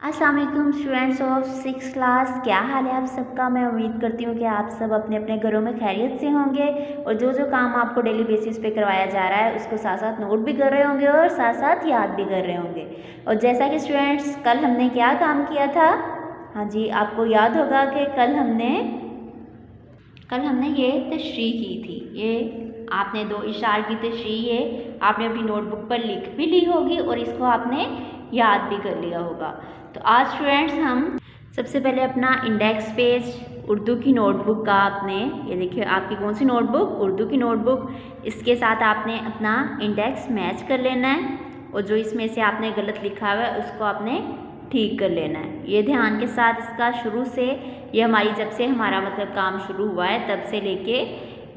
अस्सलाम वालेकुम students of 6th class. क्या हाल है आप सबका। मैं उम्मीद करती हूँ कि आप सब अपने अपने घरों में खैरियत से होंगे और जो जो काम आपको डेली बेसिस पे करवाया जा रहा है उसको साथ साथ नोट भी कर रहे होंगे और साथ साथ याद भी कर रहे होंगे। और जैसा कि स्टूडेंट्स कल हमने क्या काम किया था, हाँ जी आपको याद होगा कि कल हमने ये तशरीह की थी। ये आपने 2 इशार की तशरीह ये आपने अपनी नोटबुक पर लिख भी ली होगी और इसको आपने याद भी कर लिया होगा। तो आज स्टूडेंट्स हम सबसे पहले अपना इंडेक्स पेज उर्दू की नोटबुक का आपने ये देखिए आपकी कौन सी नोटबुक, उर्दू की नोटबुक, इसके साथ आपने अपना इंडेक्स मैच कर लेना है और जो इसमें से आपने गलत लिखा हुआ है उसको आपने ठीक कर लेना है। ये ध्यान के साथ इसका शुरू से ये हमारी जब से हमारा मतलब काम शुरू हुआ है तब से लेके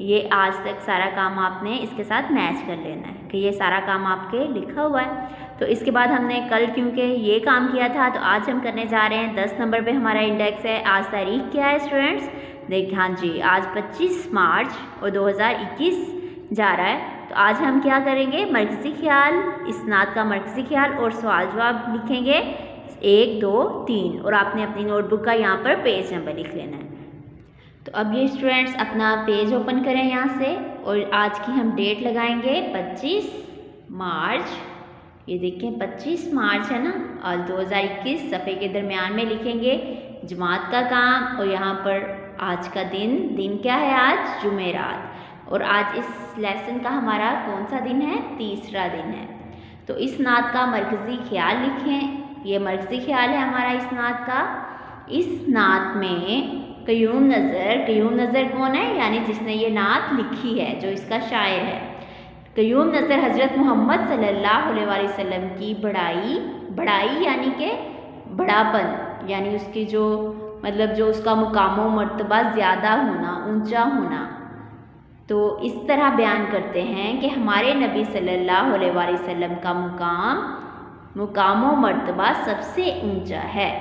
ये आज तक सारा काम आपने इसके साथ मैच कर लेना है कि ये सारा काम आपके लिखा हुआ है। तो इसके बाद हमने कल क्योंकि ये काम किया था तो आज हम करने जा रहे हैं 10 नंबर पे हमारा इंडेक्स है। आज तारीख क्या है स्टूडेंट्स, देखिए हाँ जी आज 25 मार्च और 2021 जा रहा है। तो आज हम क्या करेंगे, मरकज़ी ख्याल, इसनाद का मरकज़ी ख्याल और सवाल जवाब लिखेंगे 1 2 3 और आपने अपनी नोटबुक का यहाँ पर पेज नंबर लिख लेना है। तो अब ये स्टूडेंट्स अपना पेज ओपन करें यहाँ से और आज की हम डेट लगाएंगे 25 मार्च। ये देखें 25 मार्च है ना, आज 2021 सफ़े के दरमियान में लिखेंगे जमात का काम और यहाँ पर आज का दिन क्या है, आज जुमेरात। और आज इस लेसन का हमारा कौन सा दिन है, तीसरा दिन है। तो इस नात का मरकज़ी ख्याल लिखें, ये मरकज़ी ख्याल है हमारा इस नात का। इस नात में क़य्यूम नज़र कौन है, यानी जिसने ये नात लिखी है, जो इसका शायर है। क़य्यूम नज़र हज़रत मोहम्मद सल्लल्लाहु अलैहि वसल्लम की बड़ाई यानी कि बड़ापन, यानी उसकी जो मतलब जो उसका मुकाम व मर्तबा ज़्यादा होना, ऊंचा होना। तो इस तरह बयान करते हैं कि हमारे नबी सल्लल्लाहु अलैहि वसल्लम का मुकाम व मर्तबा सबसे ऊंचा है,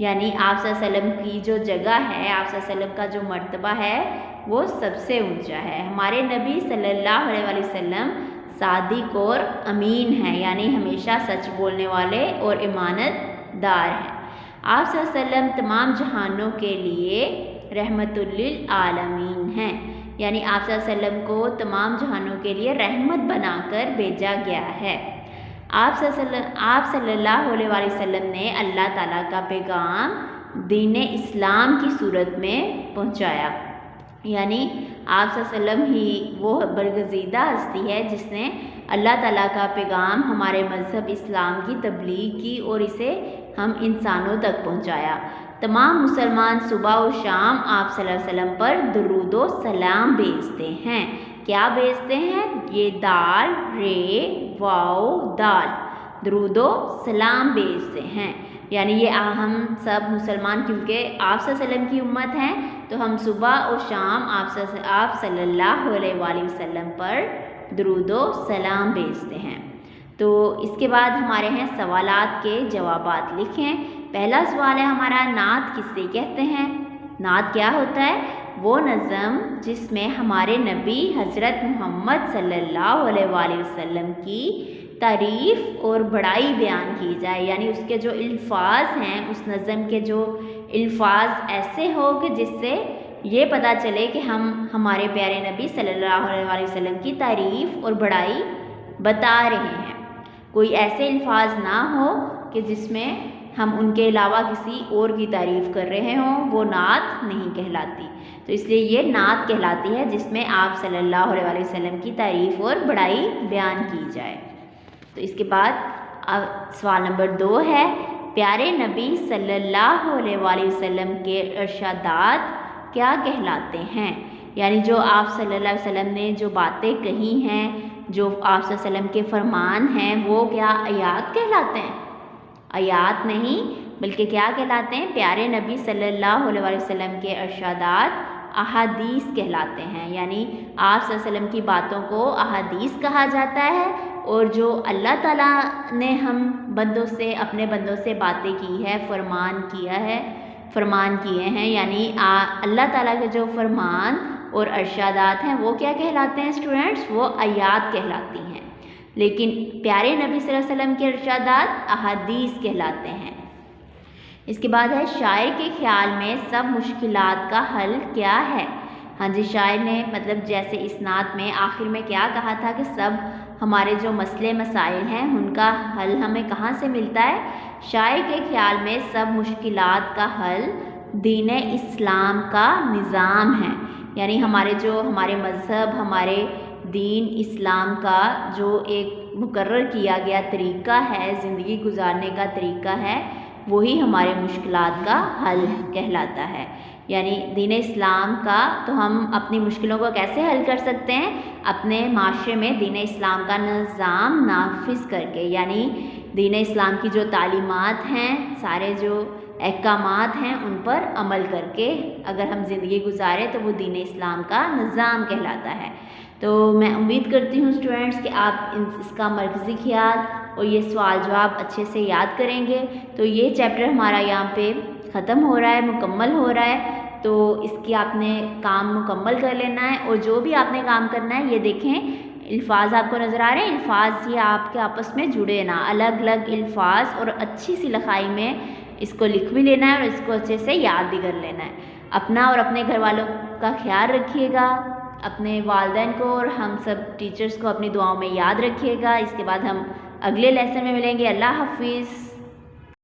यानी आप सल्लल्लाहु अलैहि वसल्लम की जो जगह है, आप सल्लल्लाहु अलैहि वसल्लम का जो मर्तबा है वो सबसे ऊंचा है। हमारे नबी सल्लल्लाहु अलैहि वसल्लम सादिक और अमीन हैं, यानी हमेशा सच बोलने वाले और ईमानतदार हैं। आप सल्लल्लाहु अलैहि वसल्लम तमाम जहानों के लिए रहमतुल लिल आलमीन हैं, यानी आप सल्लल्लाहु अलैहि वसल्लम को तमाम जहानों के लिए रहमत बनाकर भेजा गया है। आप सल्लल्लाहु अलैहि वसल्लम ने अल्लाह ताला का पैगाम दीन इस्लाम की सूरत में पहुंचाया, यानी आप सल्लल्लाहु अलैहि वसल्लम ही वो बरगज़ीदा हस्ती है जिसने अल्लाह ताला का पैगाम हमारे मज़हब इस्लाम की तबलीग की और इसे हम इंसानों तक पहुंचाया। तमाम मुसलमान सुबह और शाम आप सल्लल्लाहु अलैहि वसल्लम पर दुरूद व सलाम भेजते हैं। क्या भेजते हैं, ये दाल रे वाओ दाल, दुरूद व सलाम भेजते हैं, यानी ये हम सब मुसलमान क्योंकि आप सल्लल्लाहु अलैहि वसल्लम की उम्मत हैं तो हम सुबह और शाम आप सल्लल्लाहु अलैहि वसल्लम पर दुरूद व सलाम भेजते हैं। तो इसके बाद हमारे हैं सवालात के जवाबात लिखें। पहला सवाल है हमारा, नात किसे कहते हैं। नात क्या होता है, वो नज़म जिसमें हमारे नबी हज़रत मोहम्मद सल्लल्लाहु अलैहि वसल्लम की तारीफ़ और बड़ाई बयान की जाए, यानी उसके जो अल्फाज हैं, उस नज़म के जो अल्फाज ऐसे हो कि जिससे ये पता चले कि हम हमारे प्यारे नबी सल्लल्लाहु अलैहि वसल्लम की तारीफ़ और बड़ाई बता रहे हैं। कोई ऐसे अल्फाज ना हो कि जिसमें हम उनके अलावा किसी और की तारीफ़ कर रहे हों, वो नात नहीं कहलाती। तो इसलिए ये नात कहलाती है जिसमें आप सल्लल्लाहु अलैहि वसल्लम की तारीफ़ और बड़ाई बयान की जाए। तो इसके बाद अब सवाल नंबर 2 है, प्यारे नबी सल्लल्लाहु अलैहि वसल्लम के इरशादात क्या कहलाते हैं, यानी जो आप सल्लल्लाहु अलैहि वसल्लम ने जो बातें कही हैं, जो आप सल्लल्लाहु अलैहि वसल्लम के फरमान हैं, वो क्या आयात कहलाते हैं, आयात नहीं बल्कि क्या कहलाते हैं, प्यारे नबी सल्लल्लाहु अलैहि वसल्लम के इरशादात अहादीस कहलाते हैं, यानी आप सल्लल्लाहु अलैहि वसल्लम की बातों को अहादीस कहा जाता है। और जो अल्लाह ताला ने हम बंदों से अपने बंदों से बातें की है, फरमान किए हैं, यानी अल्लाह ताला के जो फरमान और इरशादात हैं वो क्या कहलाते हैं स्टूडेंट्स, वो आयात कहलाती हैं। लेकिन प्यारे नबी सल्लल्लाहु अलैहि वसल्लम के इरशादात अहादीस कहलाते हैं। اس کے بعد ہے شاعر کے خیال میں سب مشکلات کا حل کیا ہے؟ ہاں جی، شاعر نے مطلب جیسے اس نعت میں آخر میں کیا کہا تھا کہ سب ہمارے جو مسئلے مسائل ہیں ان کا حل ہمیں کہاں سے ملتا ہے؟ شاعر کے خیال میں سب مشکلات کا حل دین اسلام کا نظام ہے، یعنی ہمارے مذہب، ہمارے دین اسلام کا جو ایک مقرر کیا گیا طریقہ ہے، زندگی گزارنے کا طریقہ ہے، وہی ہمارے مشکلات کا حل کہلاتا ہے۔ یعنی دین اسلام کا تو ہم اپنی مشکلوں کو کیسے حل کر سکتے ہیں؟ اپنے معاشرے میں دین اسلام کا نظام نافذ کر کے، یعنی دین اسلام کی جو تعلیمات ہیں، سارے جو احکامات ہیں ان پر عمل کر کے اگر ہم زندگی گزاریں تو وہ دین اسلام کا نظام کہلاتا ہے۔ تو میں امید کرتی ہوں اسٹوڈنٹس کہ آپ اس کا مرکزی خیال اور یہ سوال جواب اچھے سے یاد کریں گے۔ تو یہ چیپٹر ہمارا یہاں پہ ختم ہو رہا ہے، مکمل ہو رہا ہے، تو اس کی آپ نے کام مکمل کر لینا ہے۔ اور جو بھی آپ نے کام کرنا ہے، یہ دیکھیں الفاظ آپ کو نظر آ رہے ہیں، الفاظ یہ آپ کے آپس میں جڑے نا، الگ الگ الفاظ اور اچھی سی لکھائی میں اس کو لکھ بھی لینا ہے اور اس کو اچھے سے یاد بھی کر لینا ہے۔ اپنا اور اپنے گھر والوں کا خیال رکھیے گا، اپنے والدین کو اور ہم سب ٹیچرز کو اپنی دعاؤں میں یاد رکھیے گا۔ اس کے بعد ہم اگلے لیسن میں ملیں گے۔ اللہ حافظ۔